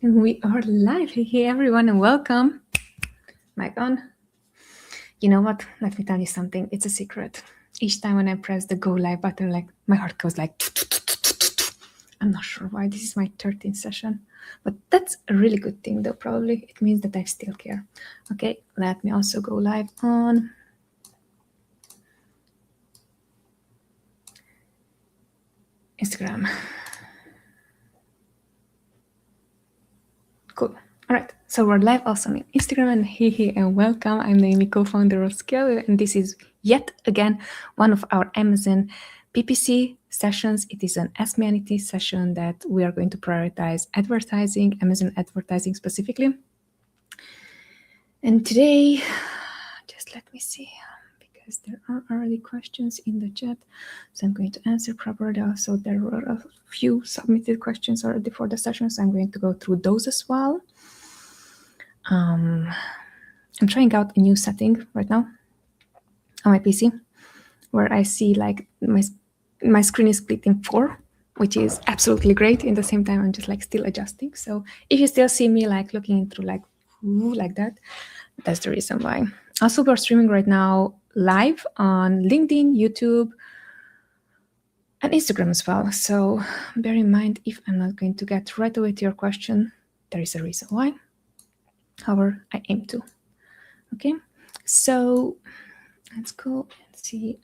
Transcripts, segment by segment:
And we are live. Hey everyone, and welcome. Mic on. You know what? Let me tell you something. It's a secret. Each time when I press the go live button, like my heart goes like. I'm not sure why. This is my 13th session, but that's a really good thing, though. Probably it means that I still care. Okay, let me also go live on Instagram. Cool. All right, so we're live also on Instagram, and hey, and welcome. I'm Noemi, co-founder of Scale, and this is yet again one of our Amazon PPC sessions. It is an Ask Me Anything session that we are going to prioritize advertising, Amazon advertising specifically. And today, just let me see, because there are already questions in the chat, so I'm going to answer properly. Also, there were a few submitted questions already for the session, so I'm going to go through those as well. I'm trying out a new setting right now on my PC, where I see like my screen is split in 4, which is absolutely great. In the same time, I'm just like still adjusting. So if you still see me like looking through like that, that's the reason why. Also, we're streaming right now live on LinkedIn, YouTube, and Instagram as well. So bear in mind, if I'm not going to get right away to your question, there is a reason why. However, I aim to. Okay, so let's go and see.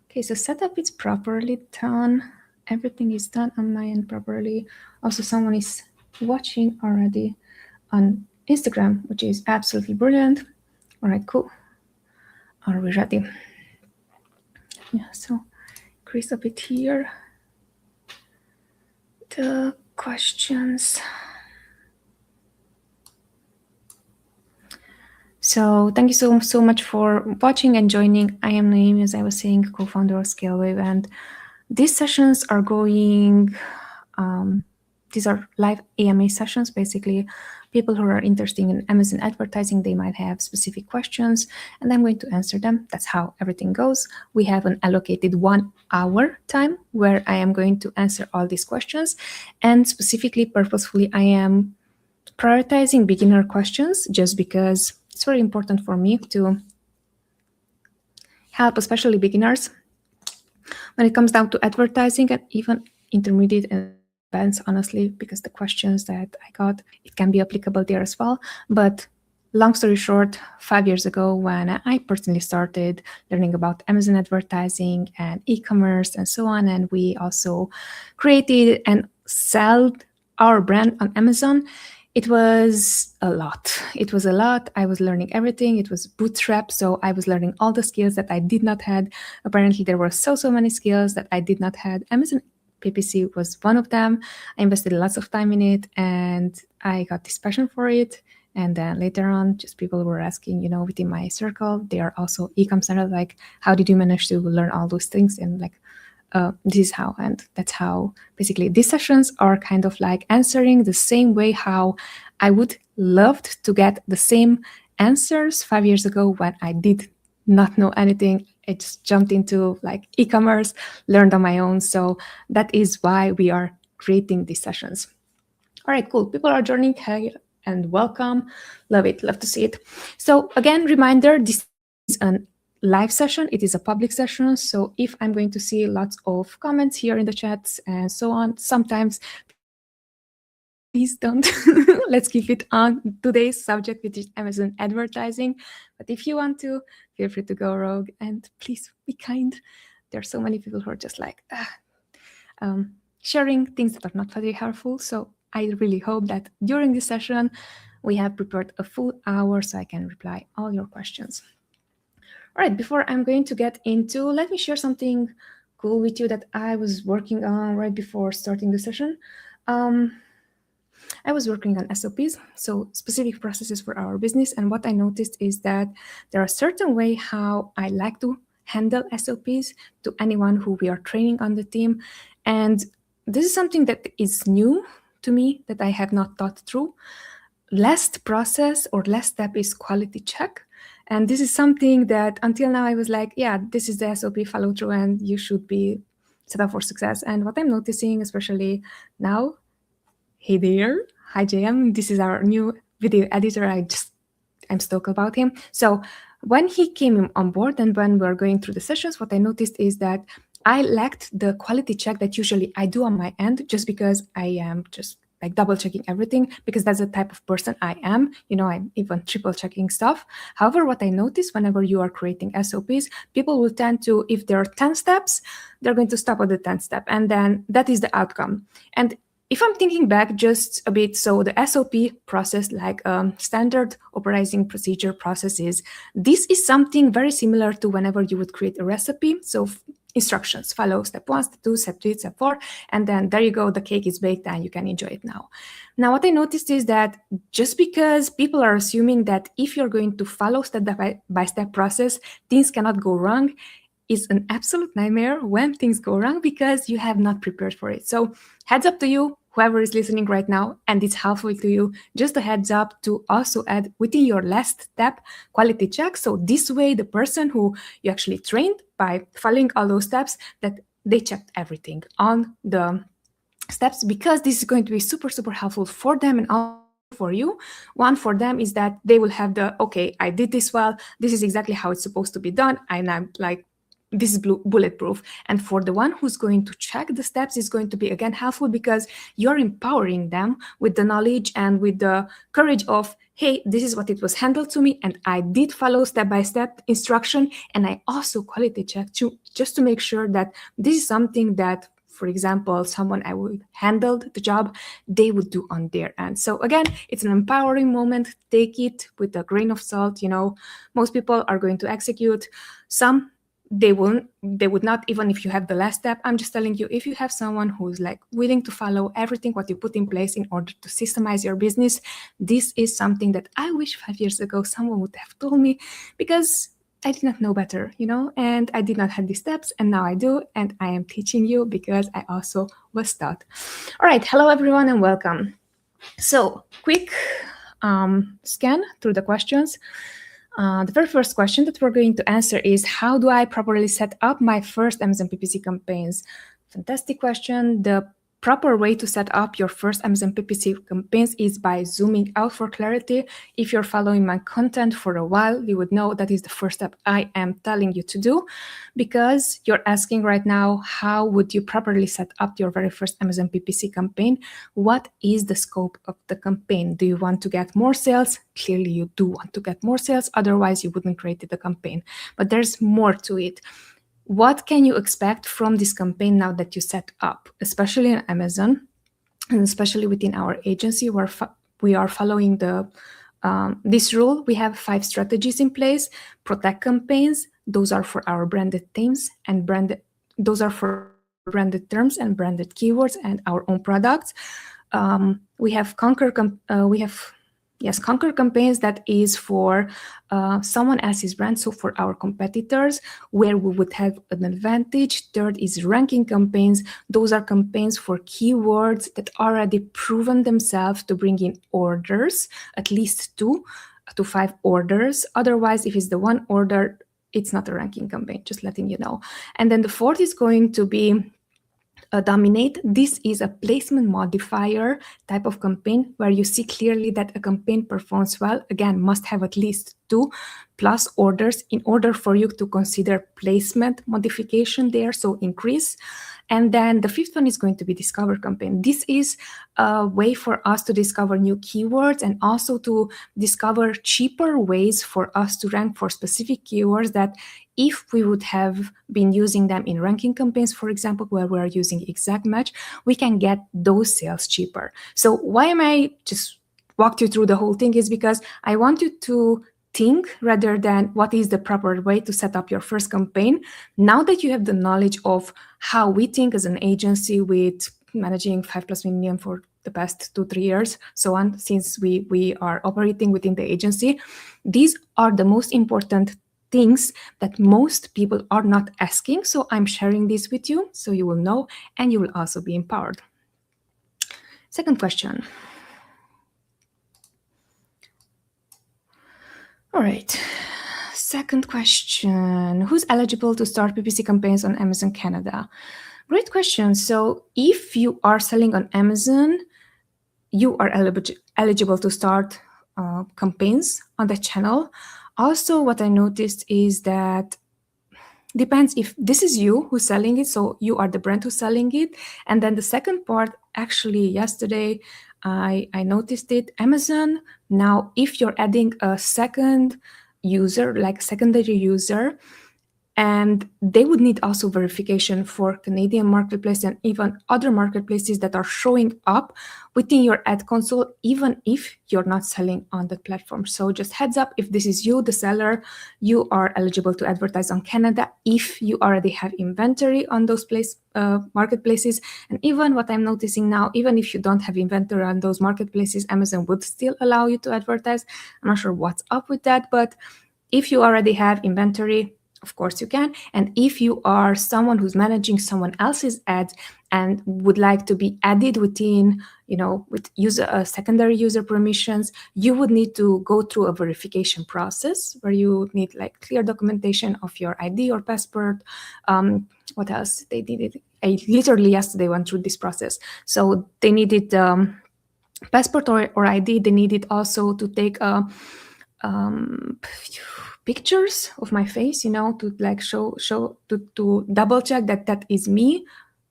Okay, so setup is properly done. Everything is done on my end properly. Also, someone is watching already on Instagram, which is absolutely brilliant. All right, cool. Are we ready? Yeah, so increase a bit here. The questions. So thank you so much for watching and joining. I am Noemi, as I was saying, co-founder of ScaleWave, and these sessions are going, these are live AMA sessions. Basically, people who are interested in Amazon advertising, they might have specific questions, and I'm going to answer them. That's how everything goes. We have an allocated 1 hour time where I am going to answer all these questions, and specifically, purposefully, I am prioritizing beginner questions just because it's very important for me to help, especially beginners, when it comes down to advertising, and even intermediate and advanced, honestly, because the questions that I got, it can be applicable there as well. But long story short, 5 years ago, when I personally started learning about Amazon advertising and e-commerce and so on, and we also created and sold our brand on Amazon, it was a lot. It was a lot. I was learning everything. It was bootstrap, so I was learning all the skills that I did not have. Apparently, there were so many skills that I did not have. Amazon PPC was one of them. I invested lots of time in it, and I got this passion for it. And then later on, just people were asking, you know, within my circle, they are also e-com sellers, like, how did you manage to learn all those things? And like, this is how, and that's how basically these sessions are kind of like answering the same way how I would love to get the same answers 5 years ago when I did not know anything. I just jumped into like e-commerce, learned on my own. So that is why we are creating these sessions. All right, cool. People are joining. Hey, and welcome. Love it. Love to see it. So again, reminder, this is an live session. It is a public session. So if I'm going to see lots of comments here in the chats and so on, sometimes please don't. Let's keep it on today's subject, which is Amazon advertising. But if you want to, feel free to go rogue, and please be kind. There are so many people who are just like sharing things that are not very helpful. So I really hope that during this session, we have prepared a full hour so I can reply all your questions. All right, before I'm going to get into, let me share something cool with you that I was working on right before starting the session. I was working on SOPs, so specific processes for our business. And what I noticed is that there are certain ways how I like to handle SOPs to anyone who we are training on the team. And this is something that is new to me that I have not thought through. Last process or last step is quality check. And this is something that until now I was like, yeah, this is the SOP follow through and you should be set up for success. And what I'm noticing, especially now, hey there, Hi JM, this is our new video editor. I'm stoked about him. So when he came on board and when we're going through the sessions, what I noticed is that I lacked the quality check that usually I do on my end, just because I am just like double checking everything, because that's the type of person I am. I'm even triple checking stuff. However, what I notice whenever you are creating SOPs, people will tend to, if there are 10 steps, they're going to stop at the 10th step, and then that is the outcome. And if I'm thinking back just a bit, so the SOP process, like standard operating procedure processes, this is something very similar to whenever you would create a recipe. So instructions, follow step 1, step 2, step 3, step 4, and then there you go, the cake is baked and you can enjoy it now. Now, what I noticed is that just because people are assuming that if you're going to follow step-by-step process, things cannot go wrong, is an absolute nightmare when things go wrong because you have not prepared for it. So heads up to you, whoever is listening right now, and it's helpful to you, just a heads up to also add within your last step quality check. So this way, the person who you actually trained by following all those steps, that they checked everything on the steps, because this is going to be super, super helpful for them and also for you. One, for them is that they will have the, okay, I did this well, this is exactly how it's supposed to be done, and I'm like, this is bulletproof. And for the one who's going to check the steps, is going to be again helpful because you're empowering them with the knowledge and with the courage of, hey, this is what it was handled to me, and I did follow step-by-step instruction, and I also quality checked just to make sure that this is something that, for example, someone I would handled the job, they would do on their end. So again, it's an empowering moment. Take it with a grain of salt. Most people are going to execute. Some they would not, even if you have the last step. I'm just telling you, if you have someone who's like willing to follow everything what you put in place in order to systemize your business, this is something that I wish 5 years ago someone would have told me, because I did not know better, and I did not have these steps, and now I do, and I am teaching you because I also was taught. All right, hello everyone and welcome. So quick scan through the questions. The very first question that we're going to answer is, how do I properly set up my first Amazon PPC campaigns? Fantastic question. The proper way to set up your first Amazon PPC campaigns is by zooming out for clarity. If you're following my content for a while, you would know that is the first step I am telling you to do, because you're asking right now, how would you properly set up your very first Amazon PPC campaign? What is the scope of the campaign? Do you want to get more sales? Clearly you do want to get more sales, otherwise you wouldn't create the campaign. But there's more to it. What can you expect from this campaign now that you set up, especially on Amazon, and especially within our agency, where we are following this rule? We have 5 strategies in place. Protect campaigns, those are for our branded themes and those are for branded terms and branded keywords and our own products. We have conquer campaigns, that is for someone else's brand, so for our competitors, where we would have an advantage. Third is ranking campaigns. Those are campaigns for keywords that already proven themselves to bring in orders, at least 2 to 5 orders. Otherwise, if it's the 1 order, it's not a ranking campaign, just letting you know. And then the fourth is going to be dominate. This is a placement modifier type of campaign where you see clearly that a campaign performs well. Again, must have at least 2+ orders in order for you to consider placement modification there, so increase. And then the 5th one is going to be discover campaign. This is a way for us to discover new keywords and also to discover cheaper ways for us to rank for specific keywords that, if we would have been using them in ranking campaigns, for example, where we're using exact match, we can get those sales cheaper. So why am I just walked you through the whole thing, is because I want you to think rather than what is the proper way to set up your first campaign. Now that you have the knowledge of how we think as an agency with managing 5+ million for the past 2-3 years, so on, since we are operating within the agency, these are the most important things that most people are not asking. So I'm sharing this with you so you will know and you will also be empowered. Second question. All right. Second question. Who's eligible to start PPC campaigns on Amazon Canada? Great question. So if you are selling on Amazon, you are eligible to start campaigns on the channel. Also, what I noticed is that depends if this is you who's selling it, so you are the brand who's selling it. And then the second part, actually yesterday I noticed it, Amazon now, if you're adding a second user, like secondary user, and they would need also verification for Canadian marketplace and even other marketplaces that are showing up within your ad console, even if you're not selling on that platform. So just heads up, if this is you, the seller, you are eligible to advertise on Canada if you already have inventory on those marketplaces. And even what I'm noticing now, even if you don't have inventory on those marketplaces, Amazon would still allow you to advertise. I'm not sure what's up with that, but if you already have inventory, of course you can. And if you are someone who's managing someone else's ads and would like to be added within, with secondary user permissions, you would need to go through a verification process where you need like clear documentation of your ID or passport. What else? They needed, I literally yesterday went through this process. So they needed passport or ID. They needed also to take pictures of my face, to like show to double check that is me,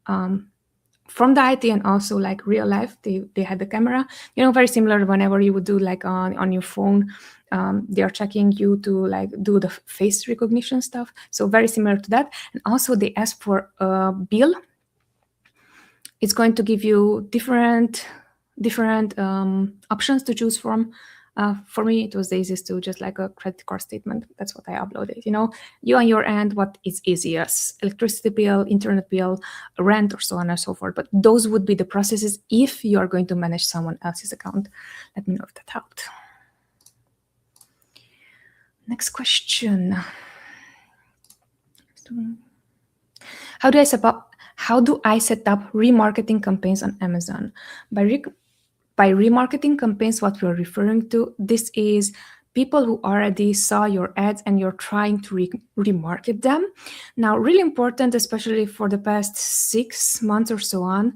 from the IT, and also like real life. They had the camera, very similar whenever you would do like on your phone. They are checking you to like do the face recognition stuff. So very similar to that. And also they ask for a bill. It's going to give you different options to choose from. For me, it was the easiest to just like a credit card statement. That's what I uploaded. You on your end, what is easiest: electricity bill, internet bill, rent, or so on and so forth. But those would be the processes if you are going to manage someone else's account. Let me know if that helped. Next question. How do I set up remarketing campaigns on Amazon? By remarketing campaigns, what we're referring to, this is people who already saw your ads and you're trying to remarket them. Now, really important, especially for the past 6 months or so on,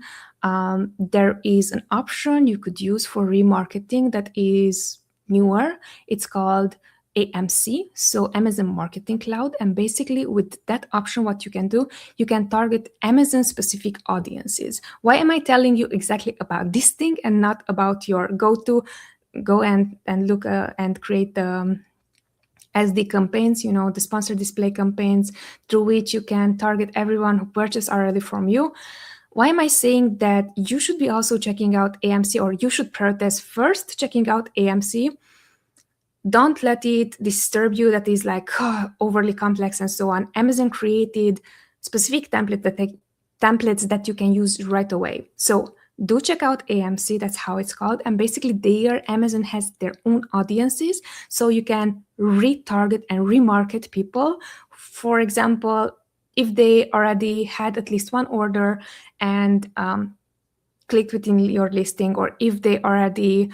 there is an option you could use for remarketing that is newer. It's called AMC, so Amazon Marketing Cloud. And basically with that option, what you can do, you can target Amazon specific audiences. Why am I telling you exactly about this thing and not about your go and look and create the SD campaigns, the sponsored display campaigns through which you can target everyone who purchased already from you? Why am I saying that you should be also checking out AMC, or you should prioritize first checking out AMC? Don't let it disturb you that is like overly complex and so on. Amazon created specific templates that you can use right away. So do check out AMC, that's how it's called. And basically there, Amazon has their own audiences, so you can retarget and remarket people. For example, if they already had at least one order and clicked within your listing, or if they already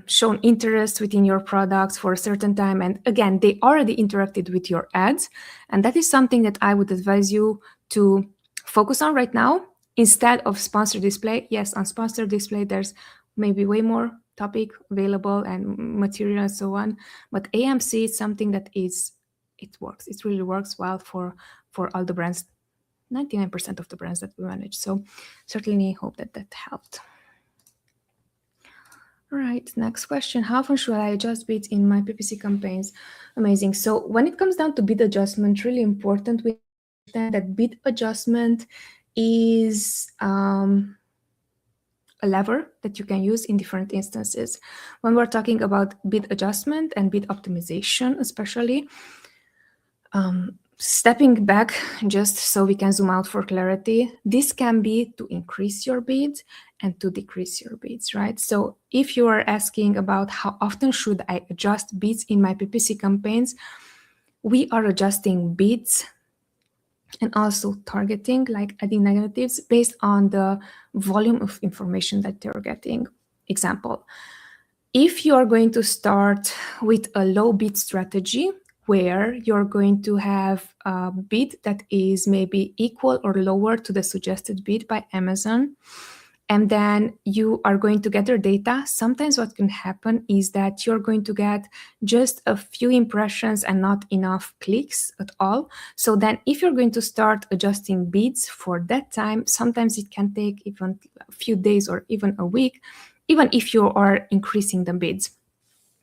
shown interest within your products for a certain time, and again, they already interacted with your ads. And that is something that I would advise you to focus on right now instead of sponsored display. Yes, on sponsored display, there's maybe way more topic available and material and so on. But AMC is something that it works. It really works well for all the brands, 99% of the brands that we manage. So certainly hope that helped. All right, next question. How often should I adjust bids in my PPC campaigns? Amazing. So when it comes down to bid adjustment, really important we understand that bid adjustment is a lever that you can use in different instances. When we're talking about bid adjustment and bid optimization, especially, stepping back just so we can zoom out for clarity, this can be to increase your bids and to decrease your bids, right? So if you are asking about how often should I adjust bids in my PPC campaigns, we are adjusting bids and also targeting, like adding negatives based on the volume of information that you're getting. Example, if you are going to start with a low bid strategy, where you're going to have a bid that is maybe equal or lower to the suggested bid by Amazon, and then you are going to gather data. Sometimes what can happen is that you're going to get just a few impressions and not enough clicks at all. So then if you're going to start adjusting bids for that time, sometimes it can take even a few days or even a week, even if you are increasing the bids.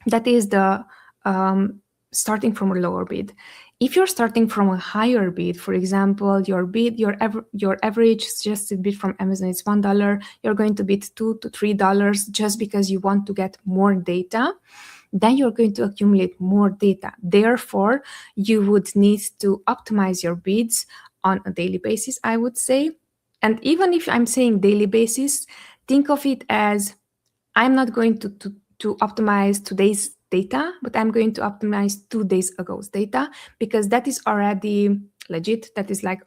That is the starting from a lower bid. If you're starting from a higher bid, for example, your average suggested bid from Amazon is $1, you're going to bid $2 to $3 just because you want to get more data, then you're going to accumulate more data. Therefore, you would need to optimize your bids on a daily basis, I would say. And even if I'm saying daily basis, think of it as I'm not going to optimize today's data, but I'm going to optimize 2 days ago's data, because that is already legit. That is like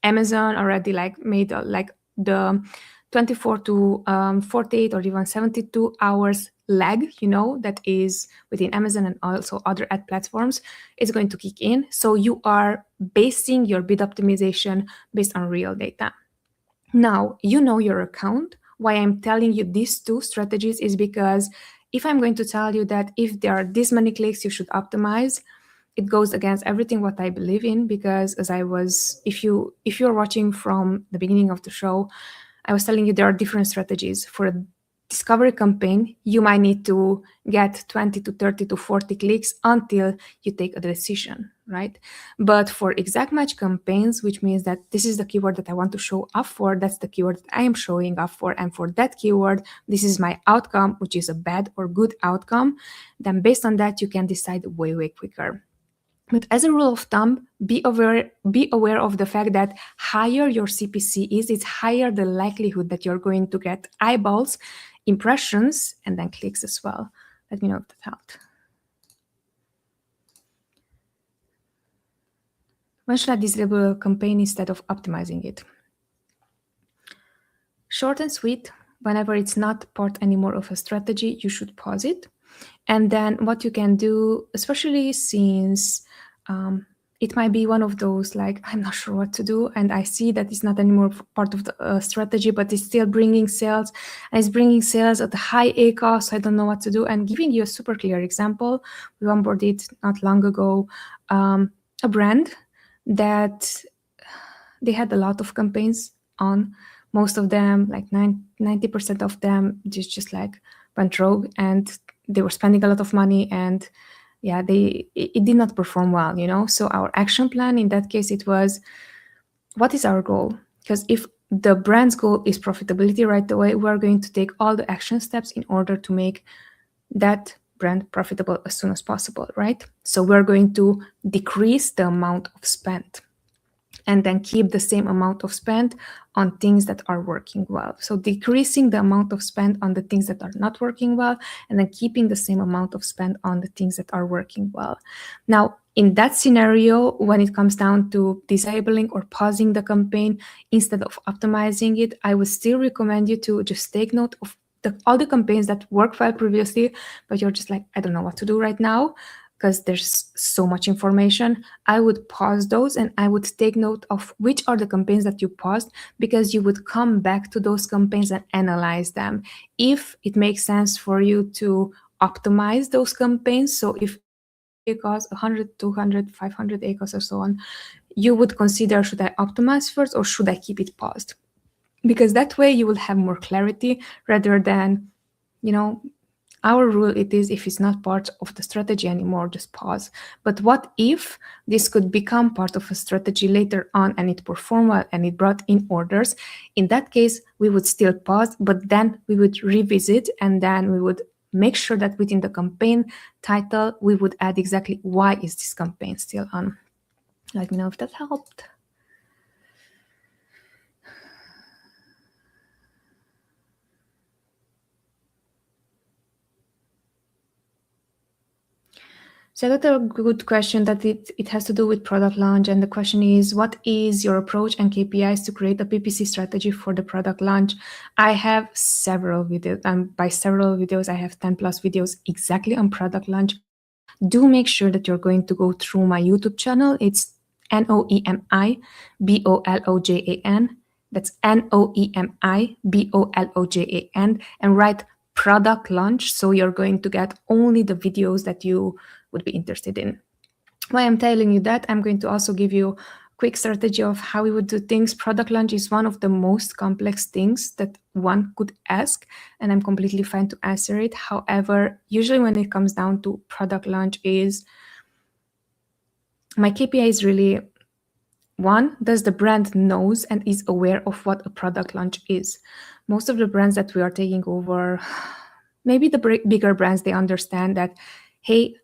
Amazon already like made like the 24 to 48 or even 72 hours lag, that is within Amazon and also other ad platforms, is going to kick in. So you are basing your bid optimization based on real data. Now, you know your account. Why I'm telling you these 2 strategies is because if I'm going to tell you that if there are this many clicks, you should optimize, it goes against everything what I believe in, because if you're watching from the beginning of the show, I was telling you there are different strategies. For a discovery campaign, you might need to get 20 to 30 to 40 clicks until you take a decision, right? But for exact match campaigns, which means that this is the keyword that I want to show up for, that's the keyword that I am showing up for, and for that keyword, this is my outcome, which is a bad or good outcome, then based on that, you can decide way, way quicker. But as a rule of thumb, be aware of the fact that higher your CPC is, it's higher the likelihood that you're going to get eyeballs, impressions, and then clicks as well. Let me know if that helped. When should I disable a campaign instead of optimizing it? Short and sweet. Whenever it's not part anymore of a strategy, you should pause it. And then what you can do, especially since it might be one of those like, I'm not sure what to do, and I see that it's not anymore part of the strategy, but it's still bringing sales, and it's bringing sales at a high ACoS, so I don't know what to do. And giving you a super clear example, we onboarded not long ago a brand that they had a lot of campaigns on. Most of them, like 90% of them, just like went rogue, and they were spending a lot of money, and yeah, it did not perform well, So our action plan in that case, it was, what is our goal? Because if the brand's goal is profitability right away, we're going to take all the action steps in order to make that brand profitable as soon as possible, right? So we're going to decrease the amount of spend and then keep the same amount of spend on things that are working well. So decreasing the amount of spend on the things that are not working well, and then keeping the same amount of spend on the things that are working well. Now, in that scenario, when it comes down to disabling or pausing the campaign instead of optimizing it, I would still recommend you to just take note of all the campaigns that worked well previously, but you're just like, I don't know what to do right now, because there's so much information. I would pause those and I would take note of which are the campaigns that you paused, because you would come back to those campaigns and analyze them. If it makes sense for you to optimize those campaigns, so if ACoS 100, 200, 500 ACoS or so on, you would consider, should I optimize first or should I keep it paused? Because that way you will have more clarity rather than, our rule it is, if it's not part of the strategy anymore, just pause. But what if this could become part of a strategy later on and it performed well and it brought in orders? In that case, we would still pause, but then we would revisit, and then we would make sure that within the campaign title, we would add exactly why is this campaign still on. Let me know if that helped. So I got a good question that it has to do with product launch. And the question is, what is your approach and KPIs to create a PPC strategy for the product launch? I have several videos, and by several videos, I have 10 plus videos exactly on product launch. Do make sure that you're going to go through my YouTube channel. It's Noemi Bolojan. That's NoemiBolojan, and write product launch. So you're going to get only the videos that you would be interested in. Why I'm telling you that, I'm going to also give you a quick strategy of how we would do things. Product launch is one of the most complex things that one could ask, and I'm completely fine to answer it. However, usually when it comes down to product launch is my KPI is really, one, does the brand knows and is aware of what a product launch is? Most of the brands that we are taking over, maybe the bigger brands, they understand that, hey,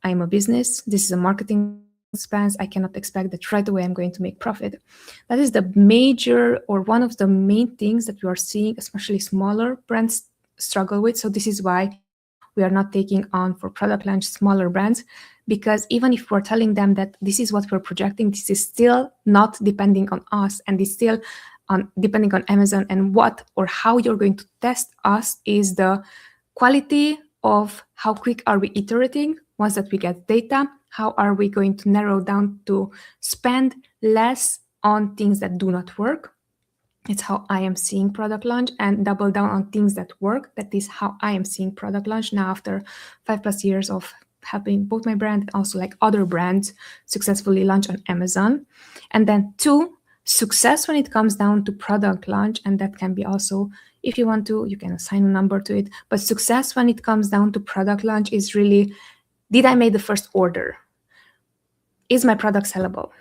I'm a business, this is a marketing expense, I cannot expect that right away I'm going to make profit. That is the major or one of the main things that we are seeing, especially smaller brands struggle with. So this is why we are not taking on for product launch smaller brands, because even if we're telling them that this is what we're projecting, this is still not depending on us, and it's still depending on Amazon. And what or how you're going to test us is the quality of how quick are we iterating once that we get data, how are we going to narrow down to spend less on things that do not work. It's how I am seeing product launch, and double down on things that work. That is how I am seeing product launch now after 5+ years of helping both my brand and also like other brands successfully launch on Amazon. And then 2, success when it comes down to product launch, and that can be also, if you want to, you can assign a number to it. But success when it comes down to product launch is really, did I make the first order? Is my product sellable?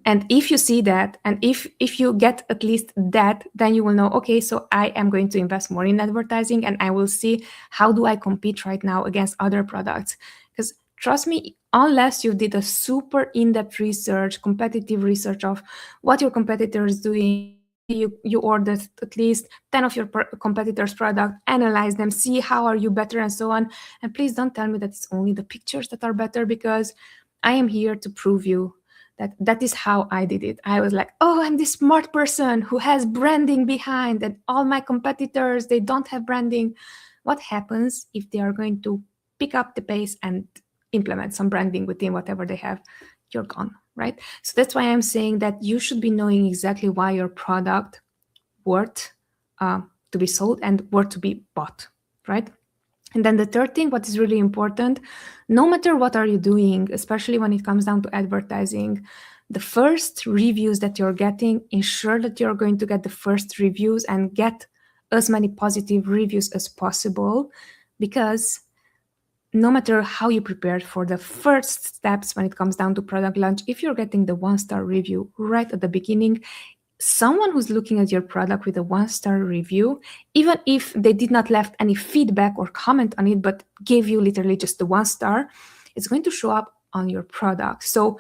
And if you see that, and if you get at least that, then you will know, okay, so I am going to invest more in advertising, and I will see how do I compete right now against other products. Because trust me, unless you did a super in-depth research, competitive research of what your competitor is doing, you ordered at least 10 of your competitors' product, analyze them, see how are you better, and so on. And please don't tell me that it's only the pictures that are better, because I am here to prove you that is how I did it. I was like, oh, I'm this smart person who has branding behind, and all my competitors, they don't have branding. What happens if they are going to pick up the pace and implement some branding within whatever they have? You're gone, right? So that's why I'm saying that you should be knowing exactly why your product worth to be sold and worth to be bought, right? And then the third thing, what is really important, no matter what are you doing, especially when it comes down to advertising, the first reviews that you're getting, ensure that you're going to get the first reviews and get as many positive reviews as possible, because no matter how you prepared for the first steps when it comes down to product launch, if you're getting the 1-star review right at the beginning, someone who's looking at your product with a 1-star review, even if they did not left any feedback or comment on it, but gave you literally just the 1 star, it's going to show up on your product. So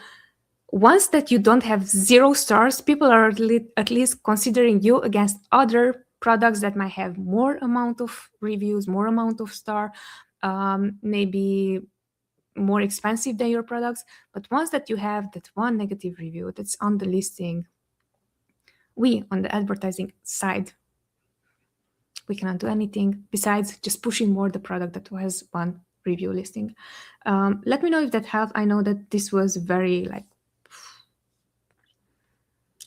once that you don't have 0 stars, people are at least considering you against other products that might have more amount of reviews, more amount of star, maybe more expensive than your products. But once that you have that one negative review that's on the listing, we on the advertising side, we cannot do anything besides just pushing more the product that has one review listing. Let me know if that helped. I know that this was very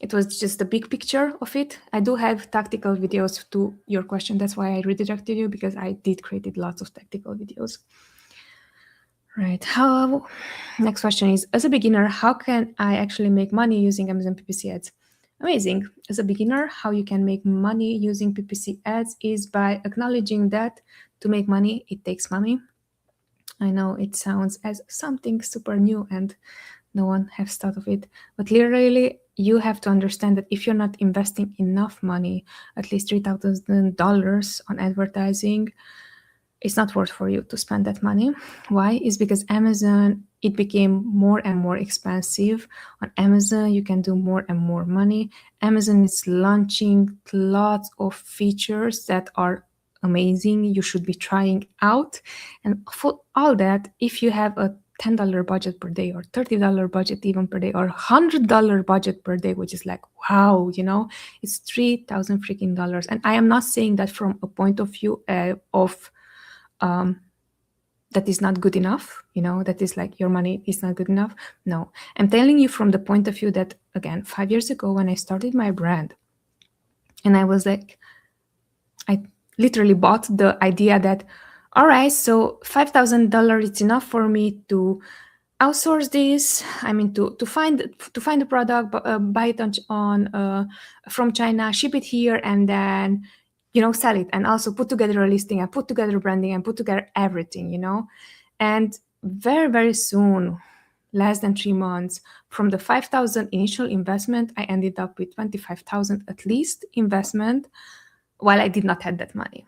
it was just a big picture of it. I do have tactical videos to your question. That's why I redirected you, because I did create lots of tactical videos. Right. Next question is, as a beginner, how can I actually make money using Amazon PPC ads? Amazing. As a beginner, how you can make money using PPC ads is by acknowledging that to make money, it takes money. I know it sounds as something super new and no one has thought of it, but literally you have to understand that if you're not investing enough money, at least $3,000 on advertising, it's not worth for you to spend that money. Why? Is because Amazon, it became more and more expensive. On Amazon, you can do more and more money. Amazon is launching lots of features that are amazing. You should be trying out. And for all that, if you have a $10 budget per day or $30 budget even per day or $100 budget per day, which is like, wow, it's $3,000 freaking dollars. And I am not saying that from a point of view of that is not good enough, that is like your money is not good enough. No, I'm telling you from the point of view that, again, 5 years ago when I started my brand, And I was like, I literally bought the idea that, all right, so $5,000 is enough for me to outsource this. I mean, to find the product, buy it on from China, ship it here, and then sell it, and also put together a listing and put together branding and put together everything. And very, very soon, less than 3 months from the 5,000 initial investment, I ended up with 25,000 at least investment, while I did not have that money.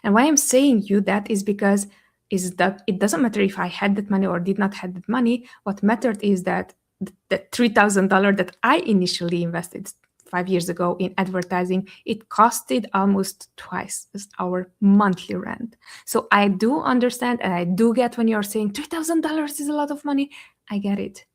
And why I'm saying you that is because is that it doesn't matter if I had that money or did not have that money. What mattered is that the $3,000 that I initially invested 5 years ago in advertising, it costed almost twice as our monthly rent. So I do understand, and I do get when you're saying $3,000 is a lot of money. I get it.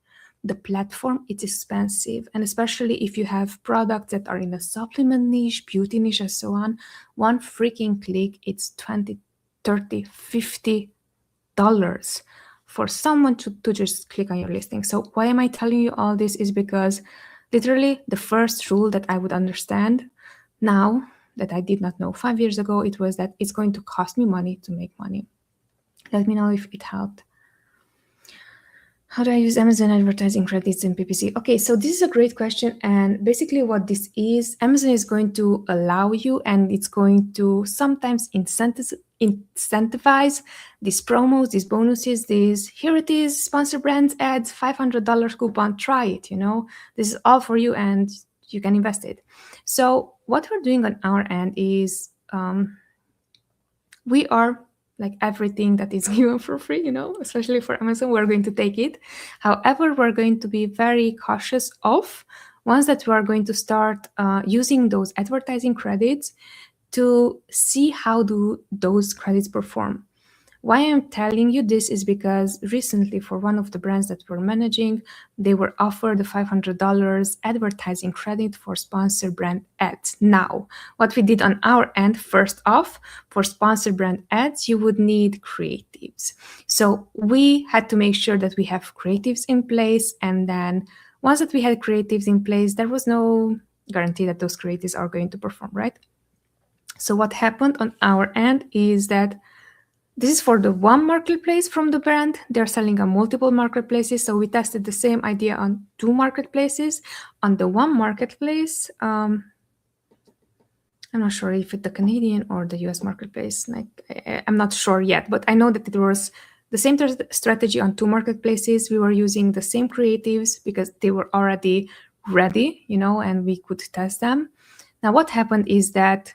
The platform, it's expensive, and especially if you have products that are in a supplement niche, beauty niche, and so on, one freaking click, it's 20, 30, $50 for someone to just click on your listing. So why am I telling you all this is because literally the first rule that I would understand now that I did not know 5 years ago, it was that it's going to cost me money to make money. Let me know if it helped. How do I use Amazon advertising credits in PPC? Okay, so this is a great question. And basically what this is, Amazon is going to allow you, and it's going to sometimes incentivize these promos, these bonuses, here it is, sponsor brands ads, $500 coupon, try it, this is all for you and you can invest it. So what we're doing on our end is we are like everything that is given for free, especially for Amazon, we're going to take it. However, we're going to be very cautious of once that we are going to start using those advertising credits to see how do those credits perform. Why I'm telling you this is because recently for one of the brands that we're managing, they were offered a $500 advertising credit for sponsored brand ads. Now, what we did on our end, first off, for sponsored brand ads, you would need creatives. So we had to make sure that we have creatives in place. And then once that we had creatives in place, there was no guarantee that those creatives are going to perform, right? So what happened on our end is that this is for the one marketplace from the brand. They're selling on multiple marketplaces. So we tested the same idea on 2 marketplaces. On the one marketplace, I'm not sure if it's the Canadian or the US marketplace. I'm not sure yet, but I know that it was the same strategy on 2 marketplaces. We were using the same creatives because they were already ready, and we could test them. Now, what happened is that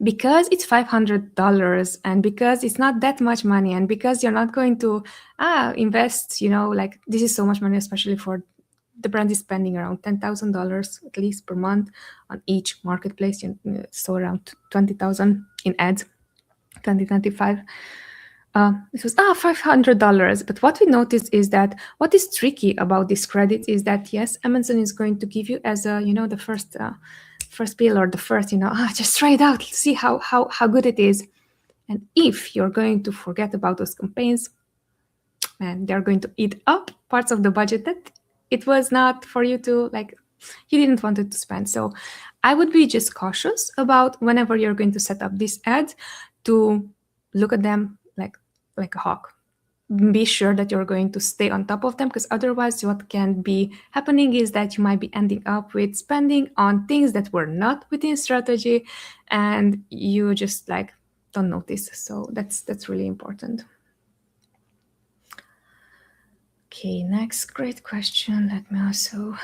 because it's $500 and because it's not that much money and because you're not going to invest, this is so much money, especially for the brand is spending around $10,000 at least per month on each marketplace, so around 20,000 in ads, 2025. This was $500. But what we noticed is that what is tricky about this credit is that yes, Amazon is going to give you as a the first bill or the first just try it out, see how good it is. And if you're going to forget about those campaigns, and they're going to eat up parts of the budget that it was not for you to you didn't want it to spend. So I would be just cautious about whenever you're going to set up these ads to look at them like a hawk. Be sure that you're going to stay on top of them, because otherwise what can be happening is that you might be ending up with spending on things that were not within strategy and you just don't notice. So that's really important. Okay, next great question. Let me also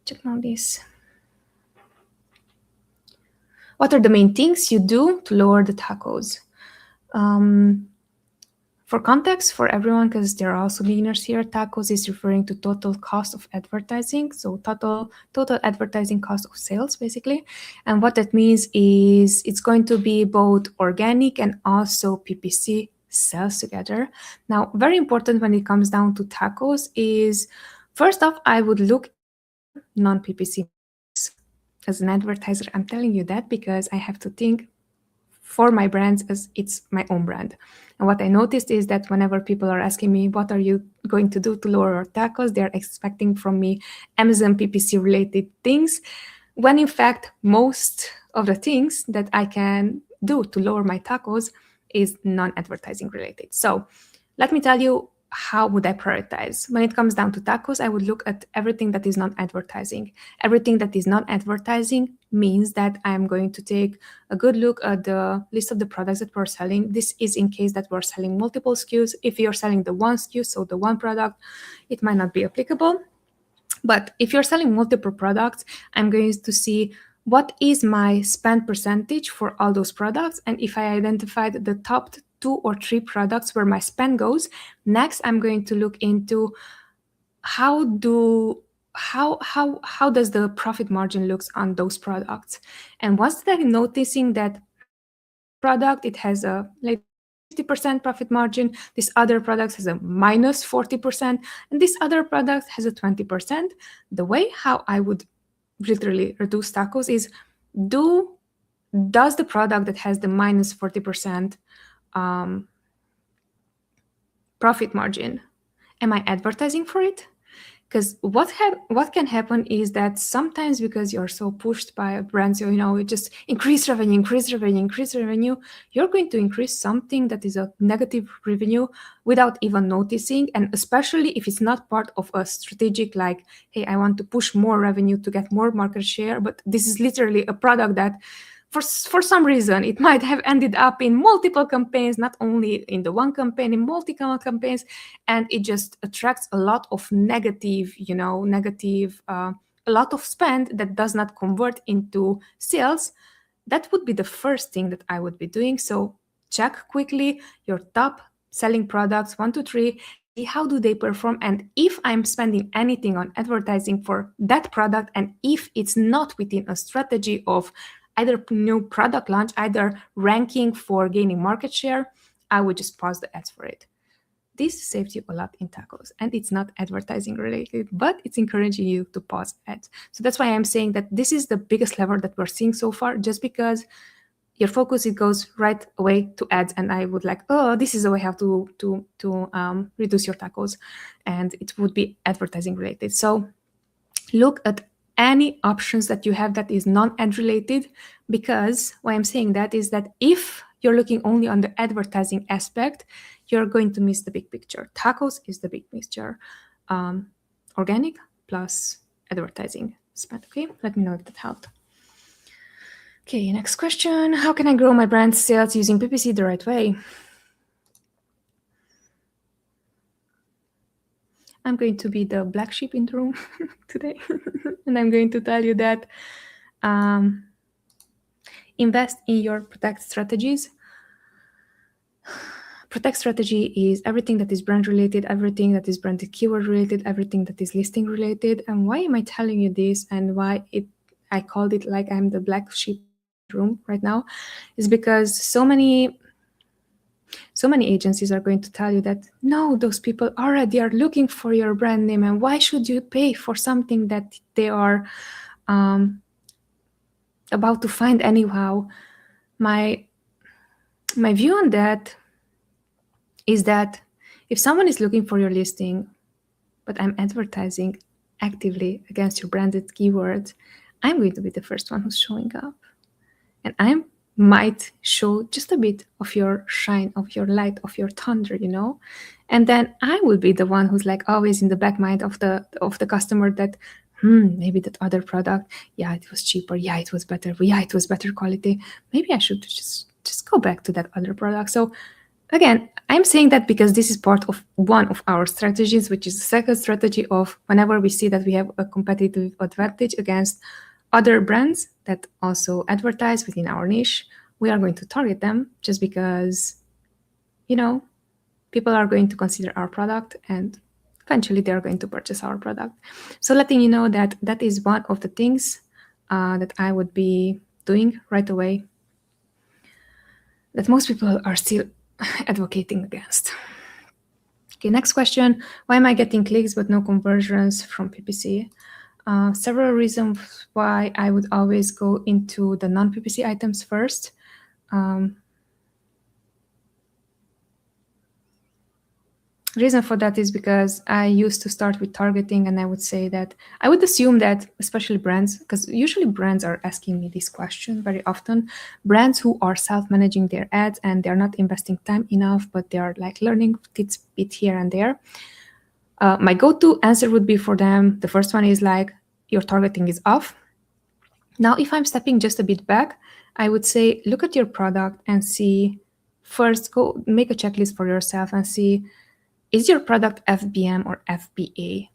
check on this. What are the main things you do to lower the TACOs? For context, for everyone, because there are also beginners here, TACOs is referring to total cost of advertising, so total advertising cost of sales, basically. And what that means is it's going to be both organic and also PPC sales together. Now, very important when it comes down to TACOs is, first off, I would look at non-PPC. As an advertiser, I'm telling you that because I have to think for my brands as it's my own brand. And what I noticed is that whenever people are asking me, what are you going to do to lower our TACOs? They're expecting from me Amazon PPC related things, when in fact most of the things that I can do to lower my tacos is non-advertising related. So let me tell you, how would I prioritize? When it comes down to tacos, I would look at everything that is non-advertising. Everything that is non-advertising means that I'm going to take a good look at the list of the products that we're selling. This is in case that we're selling multiple SKUs. If you're selling the one SKU, so the one product, it might not be applicable. But if you're selling multiple products, I'm going to see what is my spend percentage for all those products. And if I identified the top 2 or 3 products where my spend goes, next I'm going to look into how does the profit margin looks on those products. And once that I'm noticing that this product, it has a, let's say, 50% profit margin, this other product has a minus 40%, and this other product has a 20%, the way how I would literally reduce tacos is, does the product that has the minus 40% profit margin, am I advertising for it? Because what can happen is that sometimes, because you're so pushed by a brand, so you just increase revenue, you're going to increase something that is a negative revenue without even noticing. And especially if it's not part of a strategic, like, hey, I want to push more revenue to get more market share, but this is literally a product that for some reason it might have ended up in multiple campaigns, not only in the one campaign, in multiple campaigns, and it just attracts a lot of negative, a lot of spend that does not convert into sales. That would be the first thing that I would be doing. So check quickly your top selling products, 1 to 3, see how do they perform, and if I'm spending anything on advertising for that product, and if it's not within a strategy of either new product launch, either ranking for gaining market share, I would just pause the ads for it. This saves you a lot in tacos, and it's not advertising related, but it's encouraging you to pause ads. So that's why I'm saying that this is the biggest lever that we're seeing so far, just because your focus, it goes right away to ads, and I would like, this is the way how to reduce your tacos, and it would be advertising related. So look at any options that you have that is non-ad related, because why I'm saying that is that if you're looking only on the advertising aspect, you're going to miss the big picture. Tacos is the big picture. Organic plus advertising spend. Okay, let me know if that helped. Okay, next question. How can I grow my brand sales using PPC the right way? I'm going to be the black sheep in the room today. And I'm going to tell you that invest in your protect strategies. Protect strategy is everything that is brand related, everything that is branded keyword related, everything that is listing related. And why am I telling you this, and why I called it like I'm the black sheep room right now, is because so many agencies are going to tell you that, no, those people already are looking for your brand name, and why should you pay for something that they are about to find anyhow? My view on that is that if someone is looking for your listing, but I'm advertising actively against your branded keywords, I'm going to be the first one who's showing up. And I might show just a bit of your shine, of your light, of your thunder, And then I will be the one who's like always in the back mind of the customer that, maybe that other product, yeah, it was cheaper, yeah, it was better, yeah, it was better quality. Maybe I should just go back to that other product. So again, I'm saying that because this is part of one of our strategies, which is the second strategy of whenever we see that we have a competitive advantage against other brands that also advertise within our niche, we are going to target them, just because, people are going to consider our product and eventually they're going to purchase our product. So letting you know that that is one of the things that I would be doing right away, that most people are still advocating against. Okay, next question. Why am I getting clicks but no conversions from PPC? Several reasons why I would always go into the non-PPC items first. The reason for that is because I used to start with targeting, and I would say that I would assume that, especially brands, because usually brands are asking me this question very often, brands who are self-managing their ads and they're not investing time enough, but they are like learning tips bit here and there. My go-to answer would be for them, the first one is like, your targeting is off. Now, if I'm stepping just a bit back, I would say, look at your product and see, first go make a checklist for yourself and see, is your product FBM or FBA?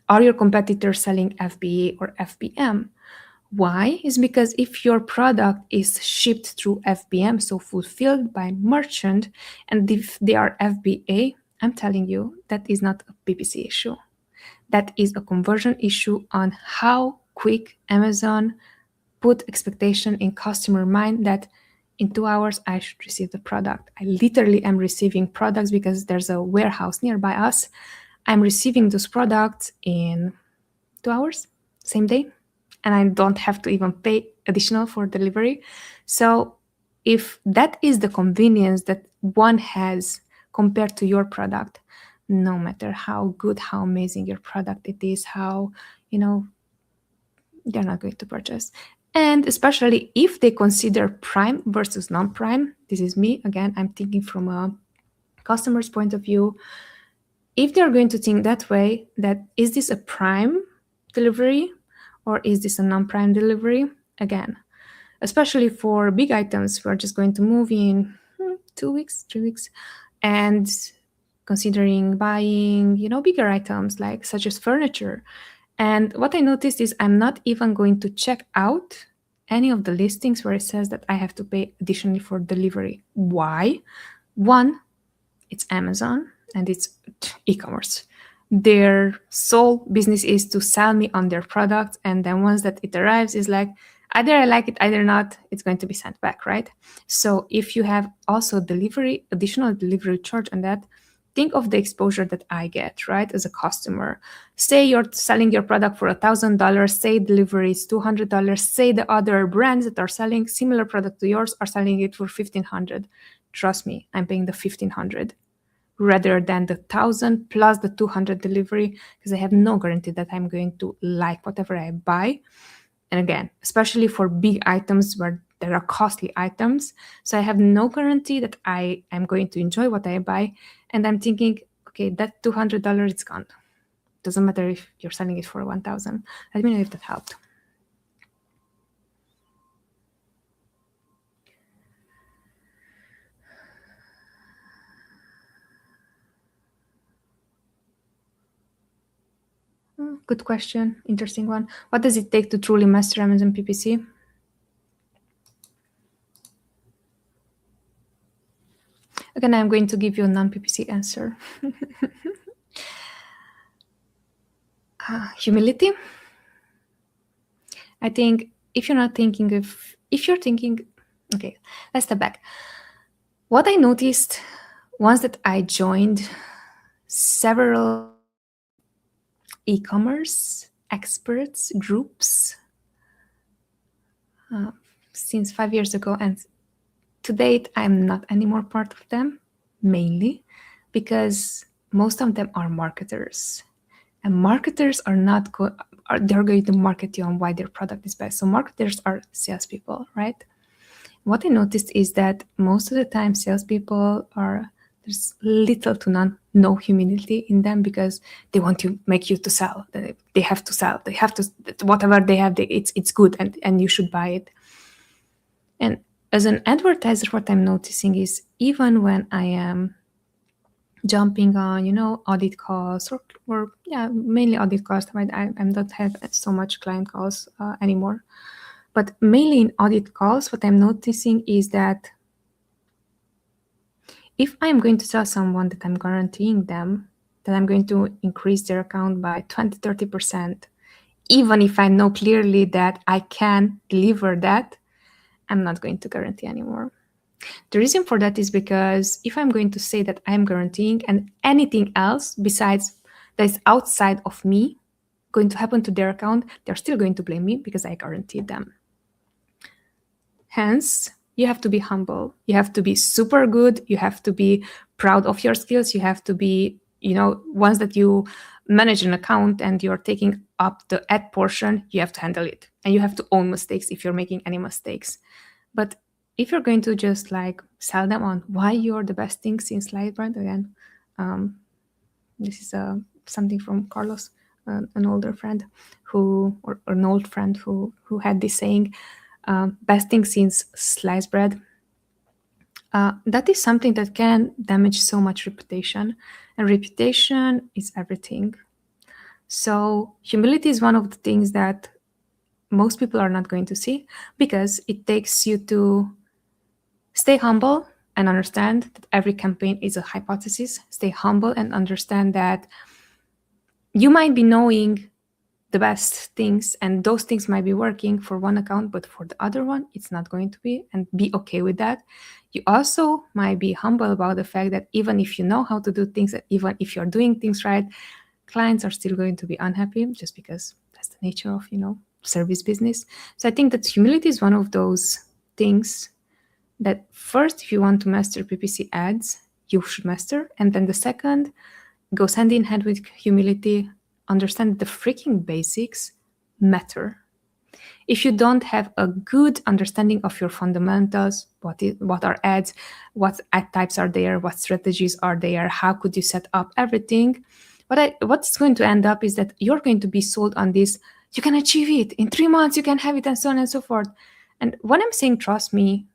Are your competitors selling FBA or FBM? Why? Is because if your product is shipped through FBM, so fulfilled by merchant, and if they are FBA, I'm telling you, that is not a PPC issue. That is a conversion issue on how quick Amazon put expectation in customer mind that in 2 hours I should receive the product. I literally am receiving products because there's a warehouse nearby us. I'm receiving those products in 2 hours, same day, and I don't have to even pay additional for delivery. So if that is the convenience that one has compared to your product, no matter how good, how amazing your product it is, how, they're not going to purchase. And especially if they consider prime versus non-prime, this is me, again, I'm thinking from a customer's point of view. If they're going to think that way, that is this a prime delivery or is this a non-prime delivery? Again, especially for big items, we're just going to move in 2 weeks, 3 weeks, and considering buying, bigger items like such as furniture. And what I noticed is I'm not even going to check out any of the listings where it says that I have to pay additionally for delivery. Why? One, it's Amazon and it's e-commerce. Their sole business is to sell me on their product, and then once that it arrives, is like, either I like it, either not, it's going to be sent back, right? So if you have also additional delivery charge on that, think of the exposure that I get, right, as a customer. Say you're selling your product for $1,000, say delivery is $200, say the other brands that are selling similar product to yours are selling it for $1,500. Trust me, I'm paying the $1,500 rather than the $1,000 plus the $200 delivery, because I have no guarantee that I'm going to like whatever I buy. And again, especially for big items where there are costly items. So I have no guarantee that I am going to enjoy what I buy. And I'm thinking, okay, that $200 is gone. Doesn't matter if you're selling it for $1,000. Let me know if that helped. Good question. Interesting one. What does it take to truly master Amazon PPC? Again, I'm going to give you a non-PPC answer. Humility. I think if you're thinking, okay, let's step back. What I noticed once that I joined several e-commerce experts groups since 5 years ago, and to date, I'm not anymore part of them, mainly because most of them are marketers. And marketers are not they're going to market you on why their product is best. So marketers are salespeople, right? What I noticed is that most of the time salespeople there's little to no humility in them, because they want to make you to sell. They have to sell. They have to, whatever they have, it's good and you should buy it. And as an advertiser, what I'm noticing is even when I am jumping on, audit calls or mainly audit calls. I don't have so much client calls anymore. But mainly in audit calls, what I'm noticing is that if I'm going to tell someone that I'm guaranteeing them that I'm going to increase their account by 20-30%, even if I know clearly that I can deliver that, I'm not going to guarantee anymore. The reason for that is because if I'm going to say that I'm guaranteeing and anything else besides that is outside of me going to happen to their account, they're still going to blame me because I guaranteed them. Hence, you have to be humble. You have to be super good. You have to be proud of your skills. You have to be, once that you manage an account and you're taking up the ad portion, you have to handle it. And you have to own mistakes if you're making any mistakes. But if you're going to just like sell them on why you're the best thing since SlideBrand, again, this is something from Carlos, an older friend or an old friend who had this saying, best thing since sliced bread. That is something that can damage so much reputation, and reputation is everything. So humility is one of the things that most people are not going to see, because it takes you to stay humble and understand that every campaign is a hypothesis. Stay humble and understand that you might be knowing the best things, and those things might be working for one account, but for the other one, it's not going to be, and be okay with that. You also might be humble about the fact that even if you know how to do things, and even if you're doing things right, clients are still going to be unhappy, just because that's the nature of, service business. So I think that humility is one of those things that first, if you want to master PPC ads, you should master. And then the second goes hand in hand with humility. Understand the freaking basics matter. If you don't have a good understanding of your fundamentals, what are ads, what ad types are there, what strategies are there, how could you set up everything, what's going to end up is that you're going to be sold on this, you can achieve it in 3 months, you can have it, and so on and so forth. And when I'm saying trust me,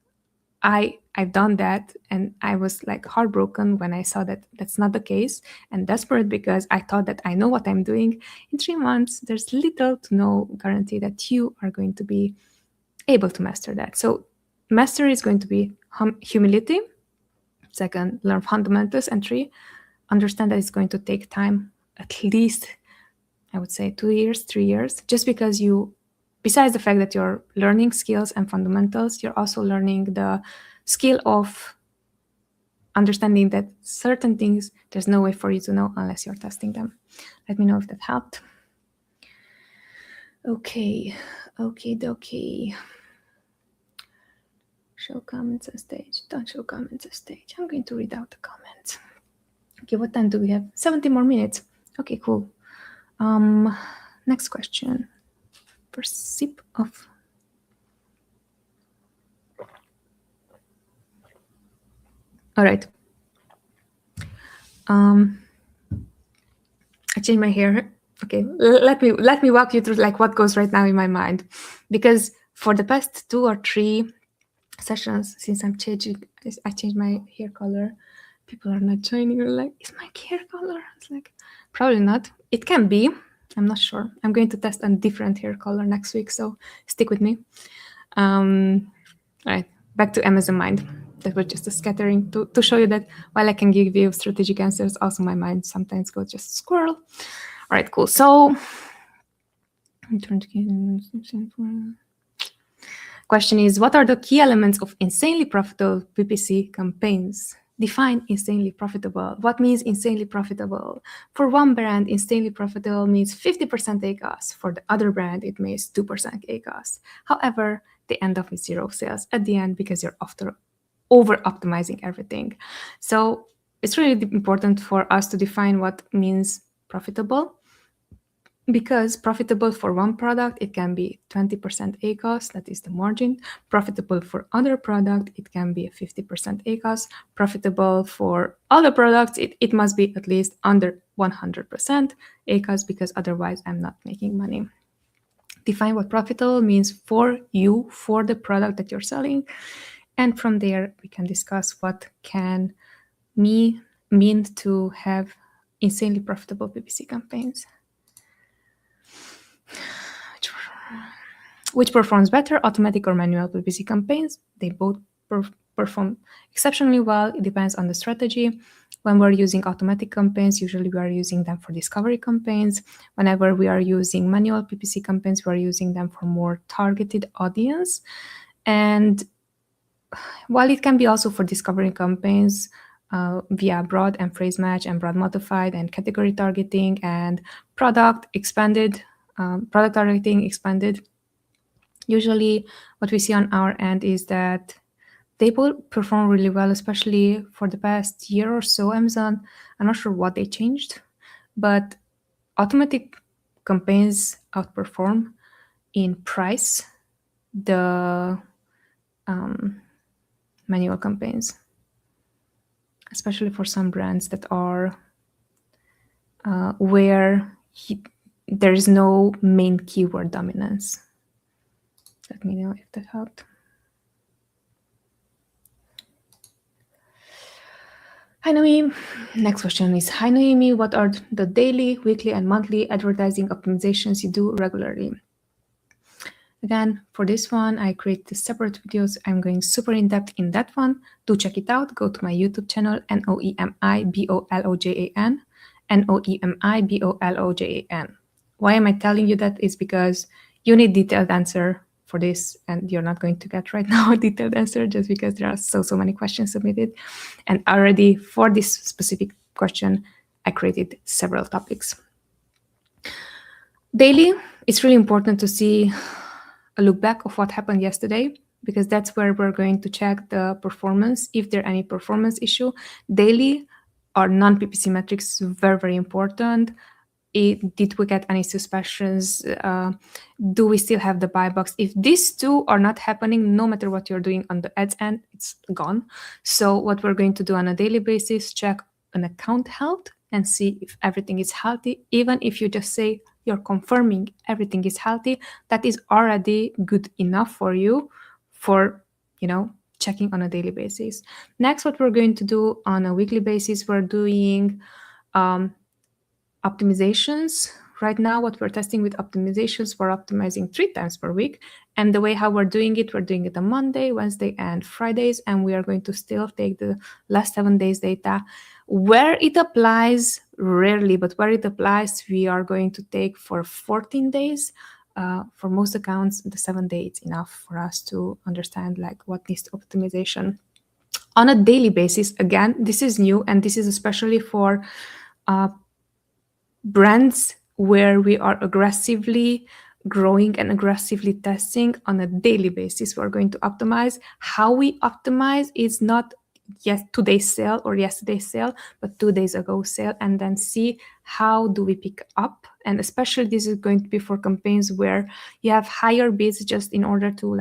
I've done that, and I was like heartbroken when I saw that that's not the case, and desperate because I thought that I know what I'm doing. In 3 months, there's little to no guarantee that you are going to be able to master that. So mastery is going to be humility. Second, learn fundamentals. And 3, understand that it's going to take time, at least, I would say 2 years, 3 years, just because besides the fact that you're learning skills and fundamentals, you're also learning the skill of understanding that certain things, there's no way for you to know unless you're testing them. Let me know if that helped. Okay. Show comments on stage. Don't show comments on stage. I'm going to read out the comments. Okay, what time do we have? 70 more minutes. Okay, cool. Next question. First sip of. All right. I changed my hair. Okay, let me walk you through like what goes right now in my mind, because for the past 2 or 3 sessions since I changed my hair color, people are not joining. They're like, is my hair color? It's like, probably not. It can be. I'm not sure. I'm going to test a different hair color next week, so stick with me. All right, back to Amazon Mind. That was just a scattering to show you that while I can give you strategic answers, also my mind sometimes goes just squirrel. All right, cool. So, question is, what are the key elements of insanely profitable PPC campaigns? Define insanely profitable. What means insanely profitable? For one brand, insanely profitable means 50% ACOS. For the other brand, it means 2% ACOS. However, they end up with 0 sales at the end because you're over-optimizing everything. So it's really important for us to define what means profitable, because profitable for one product, it can be 20% ACOS, that is the margin. Profitable for other product, it can be 50% ACOS. Profitable for other products, it must be at least under 100% ACOS, because otherwise I'm not making money. Define what profitable means for you, for the product that you're selling. And from there, we can discuss what can mean to have insanely profitable PPC campaigns. Which performs better, automatic or manual PPC campaigns? They both perform exceptionally well. It depends on the strategy. When we're using automatic campaigns, usually we are using them for discovery campaigns. Whenever we are using manual PPC campaigns, we are using them for more targeted audience. And while it can be also for discovery campaigns via broad and phrase match and broad modified and category targeting and product targeting expanded, usually what we see on our end is that they both perform really well, especially for the past year or so. Amazon, I'm not sure what they changed, but automatic campaigns outperform in price the manual campaigns, especially for some brands that are where there is no main keyword dominance. Let me know if that helped. Hi Noemi. Next question is, hi Noemi, what are the daily, weekly, and monthly advertising optimizations you do regularly? Again, for this one, I created separate videos. I'm going super in-depth in that one. Do check it out. Go to my YouTube channel, Noemi Bolojan, Noemi Bolojan. Why am I telling you that? Is because you need detailed answer for this, and you're not going to get right now a detailed answer just because there are so many questions submitted. And already for this specific question, I created several topics. Daily, it's really important to see a look back of what happened yesterday, because that's where we're going to check the performance, if there are any performance issue. Daily or non-PPC metrics, very important. Did we get any suspicions? Do we still have the buy box? If these two are not happening, no matter what you're doing on the ads end, it's gone. So what we're going to do on a daily basis, check an account health and see if everything is healthy. Even if you just say you're confirming everything is healthy, that is already good enough for you for, checking on a daily basis. Next, what we're going to do on a weekly basis, we're doing optimizations. Right now, what we're testing with optimizations, we're optimizing 3 times per week. And the way how we're doing it on Monday, Wednesday, and Fridays. And we are going to still take the last 7 days data. Where it applies, rarely, but where it applies, we are going to take for 14 days. For most accounts, the 7 days is enough for us to understand what needs optimization. On a daily basis, again, this is new, and this is especially for brands where we are aggressively growing and aggressively testing on a daily basis. We're going to optimize. How we optimize is not today's sale or yesterday's sale, but 2 days ago sale, and then see how do we pick up. And especially this is going to be for campaigns where you have higher bids just in order to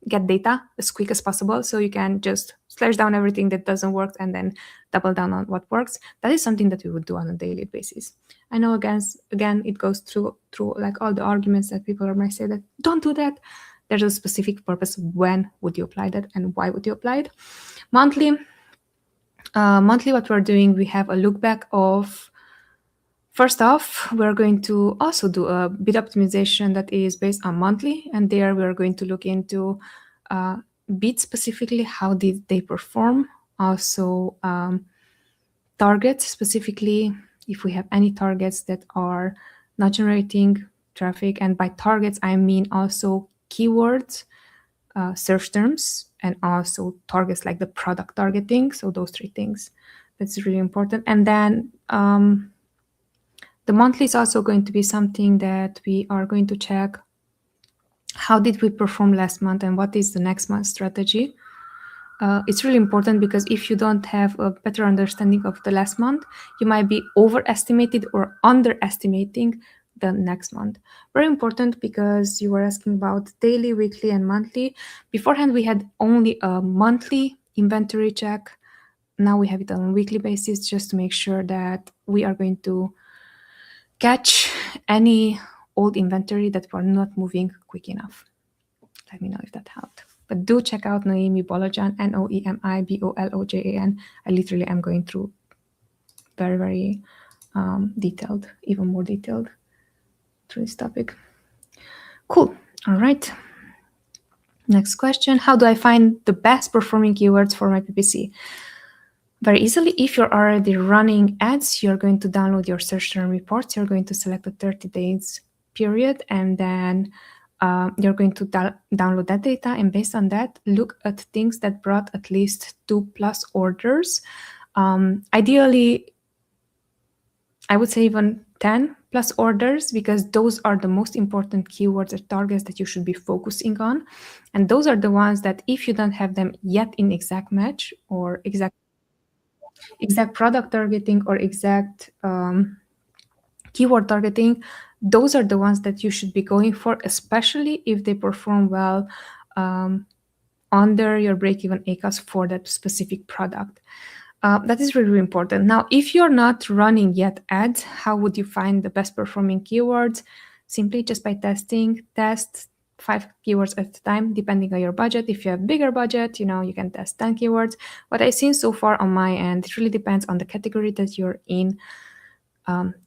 get data as quick as possible, so you can just slash down everything that doesn't work and then double down on what works. That is something that we would do on a daily basis. I know again it goes through all the arguments that people might say that don't do that. There's a specific purpose. When would you apply that and why would you apply it? Monthly, what we're doing, we have a look back of, first off, we're going to also do a bid optimization that is based on monthly, and there we're going to look into bids specifically, how did they perform, also targets specifically, if we have any targets that are not generating traffic. And by targets, I mean also keywords, search terms, and also targets like the product targeting. So those 3 things, that's really important. And then the monthly is also going to be something that we are going to check how did we perform last month and what is the next month's strategy. It's really important, because if you don't have a better understanding of the last month, you might be overestimated or underestimating the next month. Very important, because you were asking about daily, weekly, and monthly. Beforehand, we had only a monthly inventory check. Now we have it on a weekly basis, just to make sure that we are going to catch any old inventory that we're not moving quick enough. Let me know if that helped. But do check out Noemi Bolojan, Noemi Bolojan. I literally am going through very detailed, even more detailed through this topic. Cool. All right. Next question. How do I find the best performing keywords for my PPC? Very easily. If you're already running ads, you're going to download your search term reports. You're going to select a 30 days period, and then you're going to download that data, and based on that, look at things that brought at least 2+ orders. Ideally, I would say even 10+ plus orders, because those are the most important keywords or targets that you should be focusing on. And those are the ones that if you don't have them yet in exact match or exact product targeting or exact keyword targeting, those are the ones that you should be going for, especially if they perform well under your break-even ACOS for that specific product. That is really, really important. Now, if you're not running yet ads, how would you find the best performing keywords? Simply just by test 5 keywords at a time, depending on your budget. If you have bigger budget, you can test 10 keywords. What I've seen so far on my end, it really depends on the category that you're in.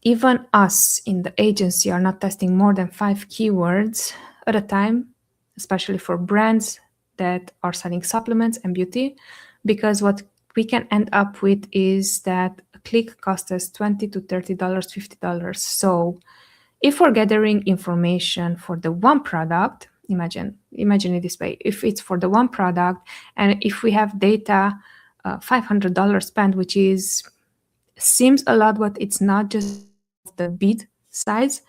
Even us in the agency are not testing more than 5 keywords at a time, especially for brands that are selling supplements and beauty, because what we can end up with is that a click costs us $20 to $30, $50. So if we're gathering information for the one product, imagine it this way: if it's for the one product, and if we have data, $500 spent, which seems a lot, but it's not, just the bid size,